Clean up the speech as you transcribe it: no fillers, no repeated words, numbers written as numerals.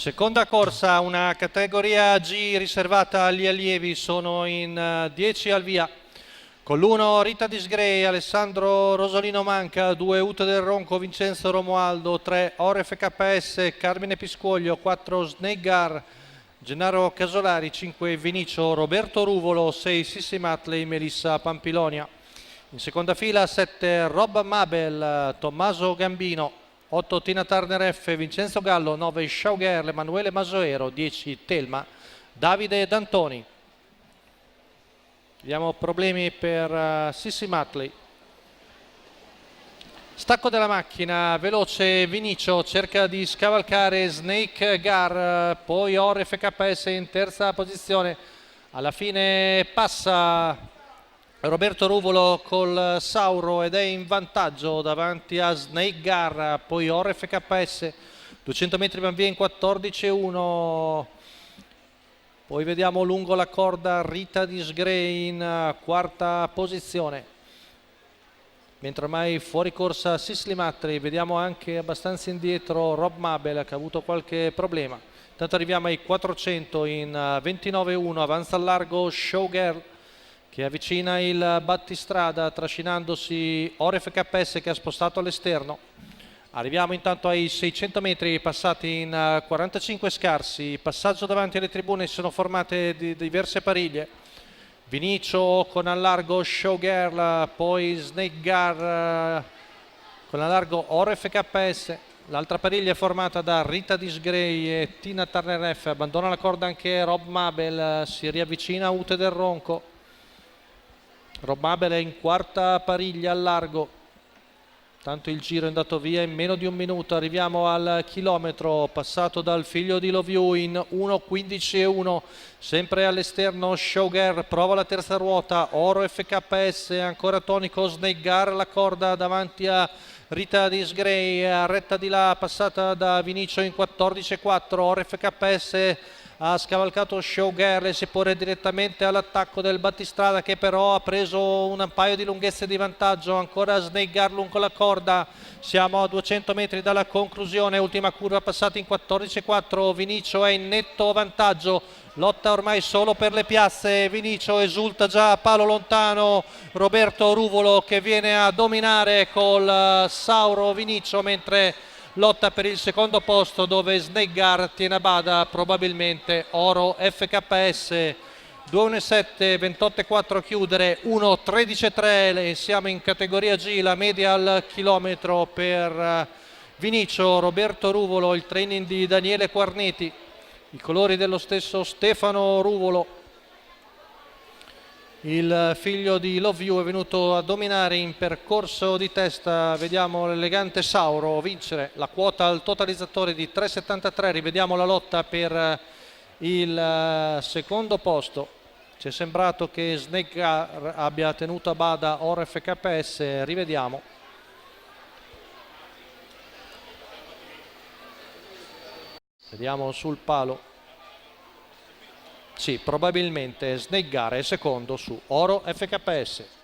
Seconda corsa, una categoria G riservata agli allievi, sono in 10 al via. Con l'1 Rita Disgrey, Alessandro Rosolino Manca, 2 Ute del Ronco, Vincenzo Romualdo, 3 Ore FKS, Carmine Piscoglio, 4 Snake Gar, Gennaro Casolari, 5 Vinicio Roberto Ruvolo, 6 Sissi Matley, Melissa Pampilonia. In seconda fila 7 Rob Mabel, Tommaso Gambino, 8 Tina Turner F, Vincenzo Gallo, 9 Schauger, Emanuele Masoero, 10 Telma, Davide D'Antoni. Vediamo problemi per Sissi Matley. Stacco della macchina, veloce Vinicio, cerca di scavalcare Snake Gar, poi Ore FKS in terza posizione. Alla fine passa Roberto Ruvolo col Sauro ed è in vantaggio davanti a Snake Gar, poi Ore FKS, 200 metri van via in 14,1. Poi vediamo lungo la corda Rita Disgrey in quarta posizione. Mentre ormai fuori corsa Sisli Matley, vediamo anche abbastanza indietro Rob Mabel che ha avuto qualche problema. Intanto arriviamo ai 400 in 29,1, avanza al largo Showgirl che avvicina il battistrada trascinandosi Ore FKS che ha spostato all'esterno. Arriviamo intanto ai 600 metri passati in 45 scarsi, passaggio davanti alle tribune, si sono formate diverse pariglie. Vinicio con al largo Showgirl, poi Snake Gar con al largo Ore FKS. L'altra pariglia è formata da Rita Disgrey e Tina Turner F. Abbandona la corda anche Rob Mabel, si riavvicina Ute del Ronco. Rob Mabel è in quarta pariglia al largo. Tanto il giro è andato via in meno di un minuto. Arriviamo al chilometro passato dal figlio di Love You in 1,15,1, sempre all'esterno Showgirl, prova la terza ruota, Oro FKS, ancora tonico Snake Gar, la corda davanti a Rita Disgrey, retta di là passata da Vinicio in 14,4, Oro FKS ha scavalcato Showgirl e si pone direttamente all'attacco del battistrada che però ha preso un paio di lunghezze di vantaggio. Ancora Snake Gar lungo la corda, siamo a 200 metri dalla conclusione, ultima curva passata in 14,4, Vinicio è in netto vantaggio, lotta ormai solo per le piazze, Vinicio esulta già a palo lontano, Roberto Ruvolo che viene a dominare col Sauro Vinicio, mentre lotta per il secondo posto dove Snake Gar tiene a bada probabilmente Oro FKS. 2,17, 28,4 chiudere, 1,13,3, siamo in categoria G, la media al chilometro per Vinicio, Roberto Ruvolo, il training di Daniele Quarneti, i colori dello stesso Stefano Ruvolo. Il figlio di Love You è venuto a dominare in percorso di testa, vediamo l'elegante Sauro vincere la quota al totalizzatore di 3,73, rivediamo la lotta per il secondo posto. Ci è sembrato che Snake Gar abbia tenuto a bada Oro FKS, rivediamo. Vediamo sul palo. Sì, probabilmente Snake Gar è secondo su Oro FKS.